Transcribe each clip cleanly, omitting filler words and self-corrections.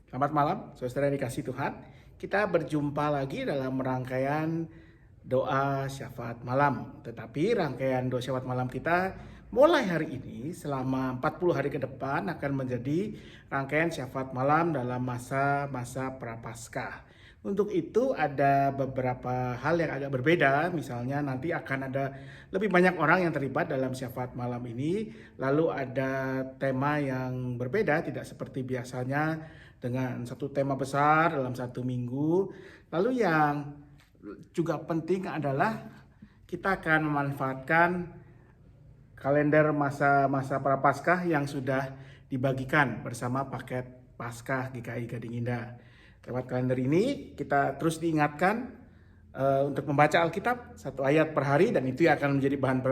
Selamat malam, saudara dikasih Tuhan. Kita berjumpa lagi dalam rangkaian doa syafaat malam. Tetapi rangkaian doa syafaat malam kita mulai hari ini selama 40 hari ke depan akan menjadi rangkaian syafaat malam dalam masa-masa Prapaskah. Untuk itu ada beberapa hal yang agak berbeda, misalnya nanti akan ada lebih banyak orang yang terlibat dalam syafaat malam ini, lalu ada tema yang berbeda, tidak seperti biasanya dengan satu tema besar dalam satu minggu. Lalu yang juga penting adalah kita akan memanfaatkan kalender masa-masa Prapaskah yang sudah dibagikan bersama paket Paskah GKI Gading Indah. Lewat kalender ini kita terus diingatkan untuk membaca Alkitab satu ayat per hari, dan itu akan menjadi bahan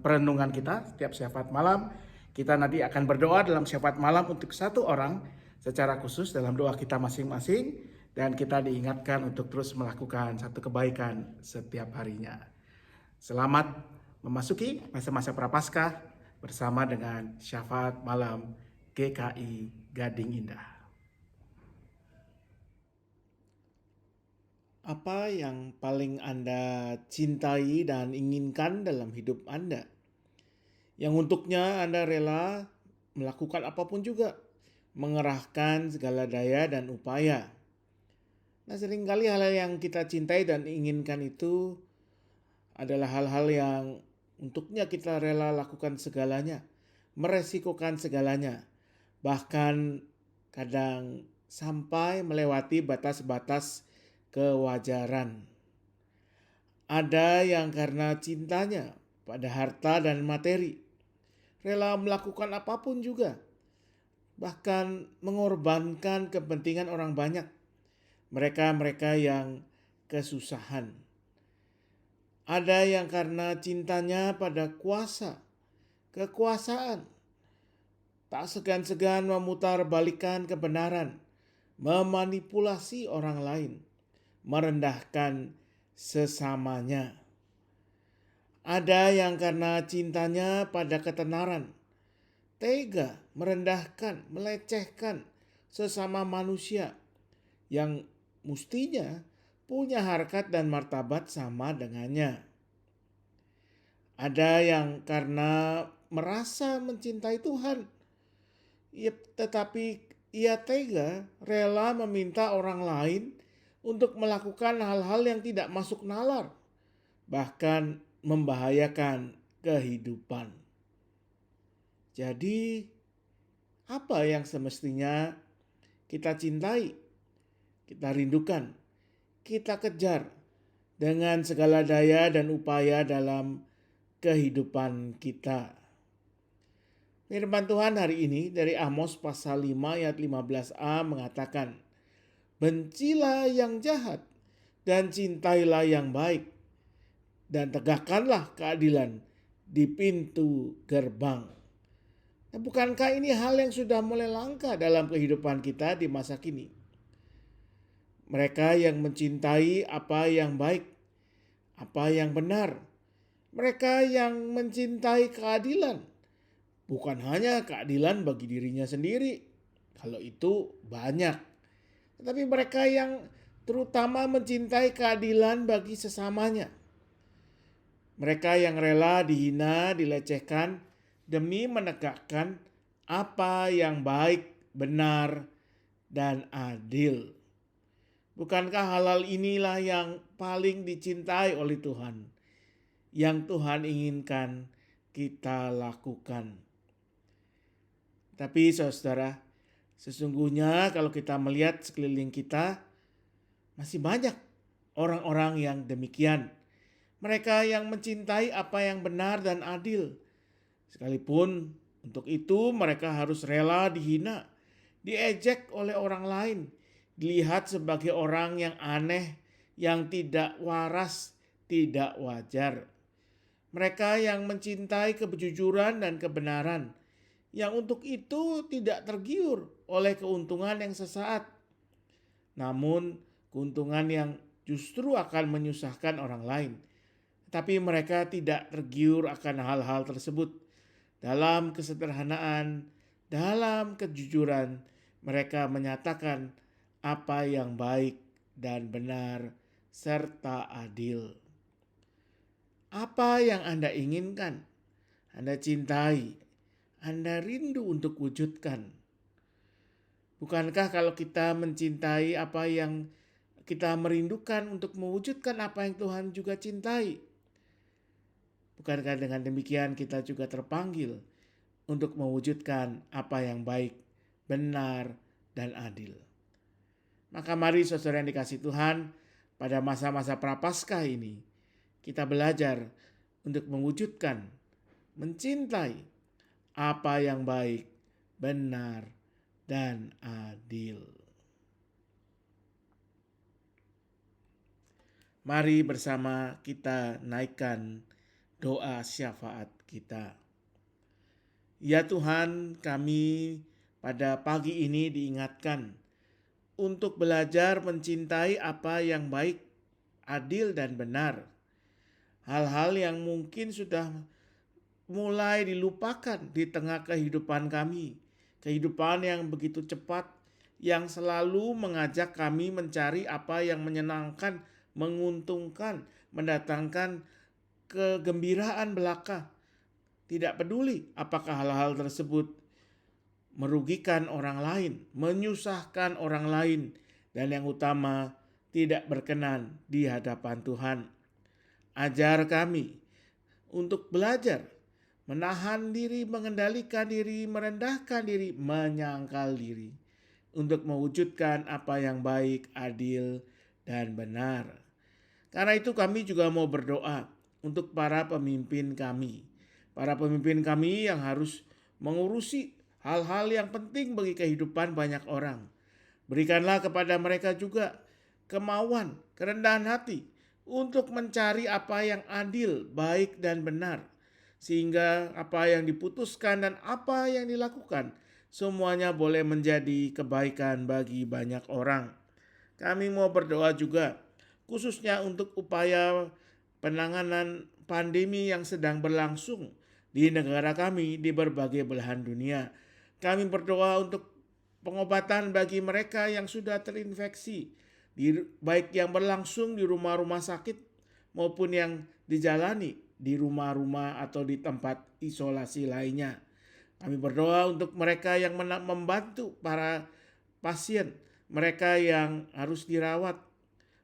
perenungan kita setiap syafaat malam. Kita nanti akan berdoa dalam syafaat malam untuk satu orang secara khusus dalam doa kita masing-masing, dan kita diingatkan untuk terus melakukan satu kebaikan setiap harinya. Selamat memasuki masa-masa Prapaskah bersama dengan syafaat malam GKI Gading Indah. Apa yang paling Anda cintai dan inginkan dalam hidup Anda? Yang untuknya Anda rela melakukan apapun juga, mengerahkan segala daya dan upaya. Nah, seringkali hal-hal yang kita cintai dan inginkan itu adalah hal-hal yang untuknya kita rela lakukan segalanya, meresikokan segalanya, bahkan kadang sampai melewati batas-batas kewajaran. Ada yang karena cintanya pada harta dan materi, rela melakukan apapun juga, bahkan mengorbankan kepentingan orang banyak, mereka-mereka yang kesusahan. Ada yang karena cintanya pada kuasa, kekuasaan, tak segan-segan memutarbalikkan kebenaran, memanipulasi orang lain, merendahkan sesamanya. Ada yang karena cintanya pada ketenaran, tega merendahkan, melecehkan sesama manusia yang mestinya punya harkat dan martabat sama dengannya. Ada yang karena merasa mencintai Tuhan, tetapi ia tega rela meminta orang lain untuk melakukan hal-hal yang tidak masuk nalar, bahkan membahayakan kehidupan. Jadi, apa yang semestinya kita cintai, kita rindukan, kita kejar dengan segala daya dan upaya dalam kehidupan kita? Firman Tuhan hari ini dari Amos pasal 5 ayat 15a mengatakan, "Bencilah yang jahat dan cintailah yang baik, dan tegakkanlah keadilan di pintu gerbang." Nah, bukankah ini hal yang sudah mulai langka dalam kehidupan kita di masa kini? Mereka yang mencintai apa yang baik, apa yang benar, mereka yang mencintai keadilan, bukan hanya keadilan bagi dirinya sendiri, kalau itu banyak, tetapi mereka yang terutama mencintai keadilan bagi sesamanya. Mereka yang rela dihina, dilecehkan demi menegakkan apa yang baik, benar, dan adil. Bukankah hal-hal inilah yang paling dicintai oleh Tuhan, yang Tuhan inginkan kita lakukan? Tapi saudara, sesungguhnya kalau kita melihat sekeliling kita, masih banyak orang-orang yang demikian. Mereka yang mencintai apa yang benar dan adil, sekalipun untuk itu mereka harus rela dihina, diejek oleh orang lain, dilihat sebagai orang yang aneh, yang tidak waras, tidak wajar. Mereka yang mencintai kejujuran dan kebenaran, yang untuk itu tidak tergiur oleh keuntungan yang sesaat, namun keuntungan yang justru akan menyusahkan orang lain. Tapi mereka tidak tergiur akan hal-hal tersebut. Dalam kesederhanaan, dalam kejujuran, mereka menyatakan apa yang baik dan benar serta adil. Apa yang Anda inginkan, Anda cintai, Anda rindu untuk wujudkan. Bukankah kalau kita mencintai apa yang kita merindukan untuk mewujudkan apa yang Tuhan juga cintai? Bukankah dengan demikian kita juga terpanggil untuk mewujudkan apa yang baik, benar, dan adil? Maka mari saudara yang dikasihi Tuhan, pada masa-masa prapaskah ini, kita belajar untuk mewujudkan, mencintai apa yang baik, benar, dan adil. Mari bersama kita naikkan doa syafaat kita. Ya Tuhan, kami pada pagi ini diingatkan untuk belajar mencintai apa yang baik, adil, dan benar. Hal-hal yang mungkin sudah mulai dilupakan di tengah kehidupan kami. Kehidupan yang begitu cepat, yang selalu mengajak kami mencari apa yang menyenangkan, menguntungkan, mendatangkan kegembiraan belaka. Tidak peduli apakah hal-hal tersebut merugikan orang lain, menyusahkan orang lain, dan yang utama tidak berkenan di hadapan Tuhan. Ajar kami untuk belajar menahan diri, mengendalikan diri, merendahkan diri, menyangkal diri untuk mewujudkan apa yang baik, adil, dan benar. Karena itu kami juga mau berdoa untuk para pemimpin kami. Para pemimpin kami yang harus mengurusi hal-hal yang penting bagi kehidupan banyak orang. Berikanlah kepada mereka juga kemauan, kerendahan hati untuk mencari apa yang adil, baik, dan benar. Sehingga apa yang diputuskan dan apa yang dilakukan semuanya boleh menjadi kebaikan bagi banyak orang. Kami mau berdoa juga khususnya untuk upaya penanganan pandemi yang sedang berlangsung di negara kami di berbagai belahan dunia. Kami berdoa untuk pengobatan bagi mereka yang sudah terinfeksi, baik yang berlangsung di rumah-rumah sakit maupun yang dijalani di rumah-rumah atau di tempat isolasi lainnya. Kami berdoa untuk mereka yang membantu para pasien, mereka yang harus dirawat,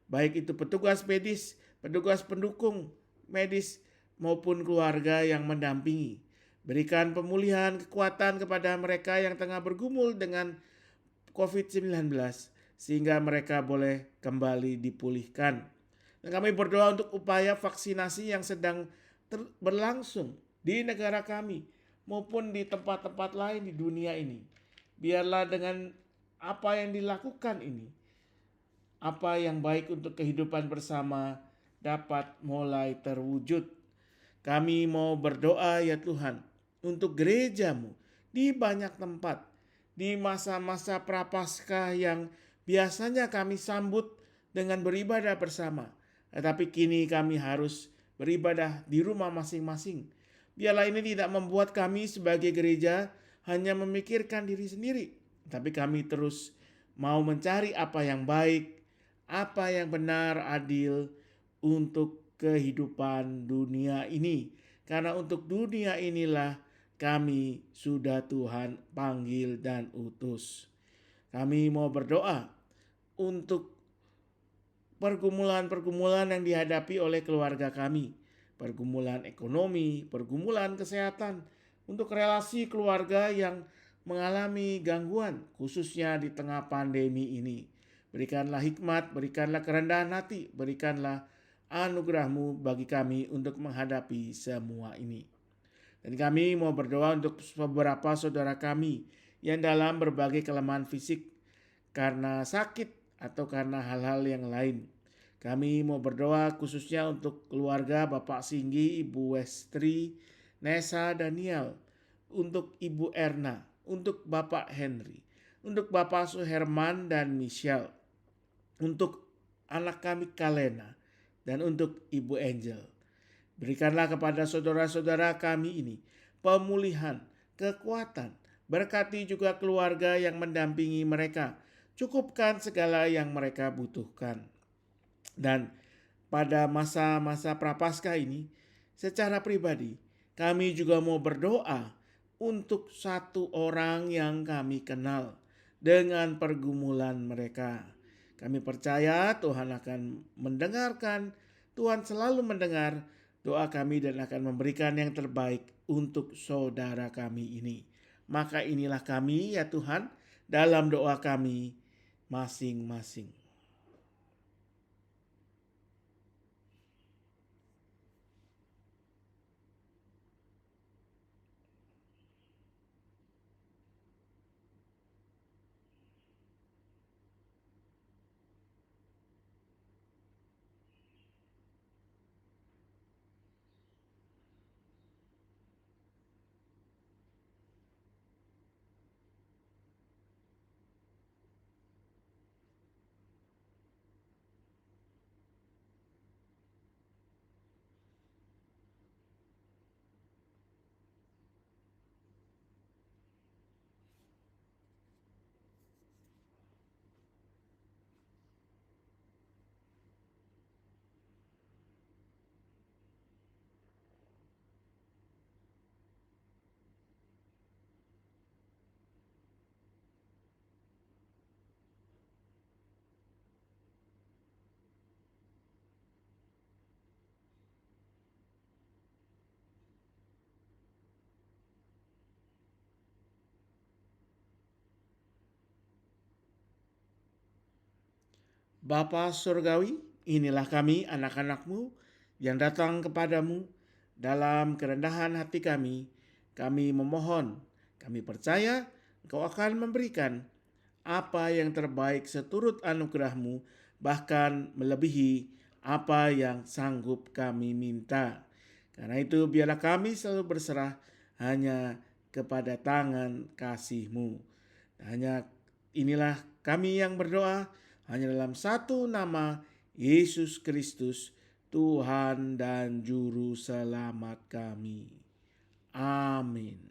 baik itu petugas medis, petugas pendukung medis, maupun keluarga yang mendampingi. Berikan pemulihan kekuatan kepada mereka yang tengah bergumul dengan COVID-19, sehingga mereka boleh kembali dipulihkan. Dan kami berdoa untuk upaya vaksinasi yang sedang berlangsung di negara kami maupun di tempat-tempat lain di dunia ini. Biarlah dengan apa yang dilakukan ini, apa yang baik untuk kehidupan bersama dapat mulai terwujud. Kami mau berdoa ya Tuhan untuk gerejamu di banyak tempat, di masa-masa prapaskah yang biasanya kami sambut dengan beribadah bersama. Tetapi kini kami harus beribadah di rumah masing-masing. Biarlah ini tidak membuat kami sebagai gereja hanya memikirkan diri sendiri, tapi kami terus mau mencari apa yang baik, apa yang benar, adil untuk kehidupan dunia ini. Karena untuk dunia inilah kami sudah Tuhan panggil dan utus. Kami mau berdoa untuk pergumulan-pergumulan yang dihadapi oleh keluarga kami, pergumulan ekonomi, pergumulan kesehatan, untuk relasi keluarga yang mengalami gangguan, khususnya di tengah pandemi ini. Berikanlah hikmat, berikanlah kerendahan hati, berikanlah anugerah-Mu bagi kami untuk menghadapi semua ini. Dan kami mau berdoa untuk beberapa saudara kami yang dalam berbagai kelemahan fisik karena sakit atau karena hal-hal yang lain. Kami mau berdoa khususnya untuk keluarga Bapak Singgi, Ibu Westri, Nesa, Daniel, untuk Ibu Erna, untuk Bapak Henry, untuk Bapak Suherman dan Michelle, untuk anak kami Kalena, dan untuk Ibu Angel. Berikanlah kepada saudara-saudara kami ini pemulihan, kekuatan, berkati juga keluarga yang mendampingi mereka, cukupkan segala yang mereka butuhkan. Dan pada masa-masa Prapaskah ini, secara pribadi, kami juga mau berdoa untuk satu orang yang kami kenal dengan pergumulan mereka. Kami percaya Tuhan akan mendengarkan, Tuhan selalu mendengar doa kami dan akan memberikan yang terbaik untuk saudara kami ini. Maka inilah kami ya Tuhan dalam doa kami masing-masing. Bapa Surgawi, inilah kami anak-anak-Mu yang datang kepadamu dalam kerendahan hati kami. Kami memohon, kami percaya Engkau akan memberikan apa yang terbaik seturut anugerah-Mu, bahkan melebihi apa yang sanggup kami minta. Karena itu biarlah kami selalu berserah hanya kepada tangan kasih-Mu. Hanya inilah kami yang berdoa hanya dalam satu nama, Yesus Kristus, Tuhan dan Juru Selamat kami. Amin.